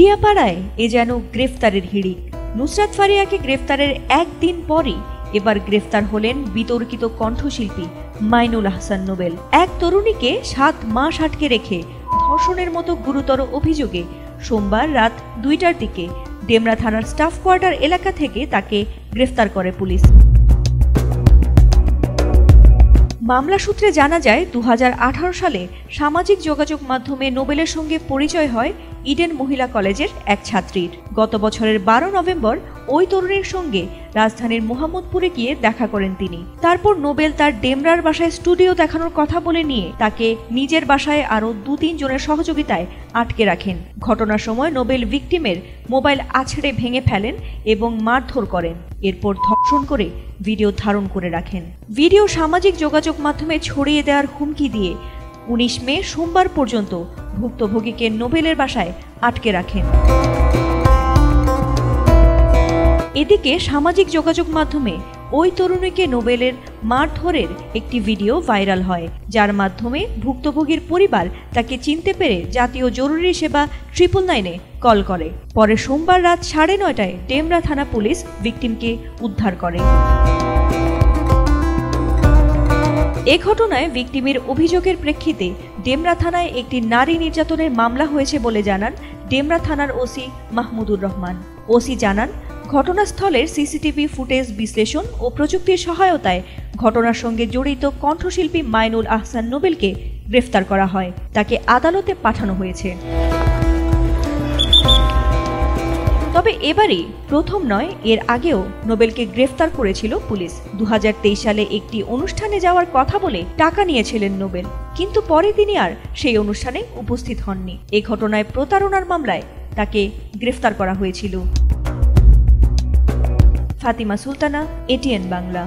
উলিয়াপাড়ায় এ যেন গ্রেফতারের হিড়িক। নুসরাত ফারিয়াকে গ্রেফতারের একদিন পরই এবার গ্রেফতার হলেন বিতর্কিত কণ্ঠশিল্পী মাইনুল আহসান নোবেল। এক তরুণীকে 7 মাস আটকে রেখে ধর্ষণের মতো গুরুতর অভিযোগে সোমবার রাত 2টার দিকে ডেমরা থানার স্টাফ কোয়ার্টার এলাকা থেকে তাকে গ্রেফতার করে পুলিশ। মামলা সূত্রে জানা যায় 2018 সালে সামাজিক যোগাযোগ মাধ্যমে নোবেলের সঙ্গে পরিচয় হয় ইডেন মহিলা কলেজের এক ছাত্রীর। গত বছরের 12 নভেম্বর ওই তরুণীর সঙ্গে রাজধানীর মোহাম্মদপুরে গিয়ে দেখা করেন তিনি। তারপর নোবেল তার ডেমরার বাসায় স্টুডিও দেখানোর কথা বলে নিয়ে তাকে নিজের বাসায় আরও 2-3 জনের সহযোগিতায় আটকে রাখেন। ঘটনার সময় নোবেল ভিকটিমের মোবাইল আছড়ে ভেঙে ফেলেন এবং মারধর করেন। এরপর ধর্ষণ করে ভিডিও ধারণ করে রাখেন। ভিডিও সামাজিক যোগাযোগ মাধ্যমে ছড়িয়ে দেওয়ার হুমকি দিয়ে 19 মে সোমবার পর্যন্ত ভুক্তভোগীকে নোবেলের বাসায় আটকে রাখেন। এদিকে সামাজিক যোগাযোগ মাধ্যমে ওই তরুণীকে নোবেলের মারধরের একটি ভিডিও ভাইরাল হয়, যার মাধ্যমে ভুক্তভোগীর পরিবার তাকে চিনতে পেরে জাতীয় জরুরি সেবা 999-এ কল করে। পরে সোমবার রাত 9:30টায় ডেমরা থানা পুলিশ ভিকটিমকে উদ্ধার করে। এ ঘটনায় ভিকটিমের অভিযোগের প্রেক্ষিতে ডেমরা থানায় একটি নারী নির্যাতনের মামলা হয়েছে বলে জানান ডেমরা থানার ওসি মাহমুদুর রহমান। ওসি জানান, ঘটনাস্থলের সিসিটিভি ফুটেজ বিশ্লেষণ ও প্রযুক্তির সহায়তায় ঘটনার সঙ্গে জড়িত কণ্ঠশিল্পী মাইনুল আহসান নোবেলকে গ্রেফতার করা হয়। তাকে আদালতে পাঠানো হয়েছে। তবে এবারই প্রথম নয়, এর আগেও নোবেলকে গ্রেফতার করেছিল পুলিশ। 2023 সালে একটি অনুষ্ঠানে যাওয়ার কথা বলে টাকা নিয়েছিলেন নোবেল, কিন্তু পরে তিনি আর সেই অনুষ্ঠানে উপস্থিত হননি। এই ঘটনায় প্রতারণার মামলায় তাকে গ্রেফতার করা হয়েছিল। ফাতিমা সুলতানা, ATN বাংলা।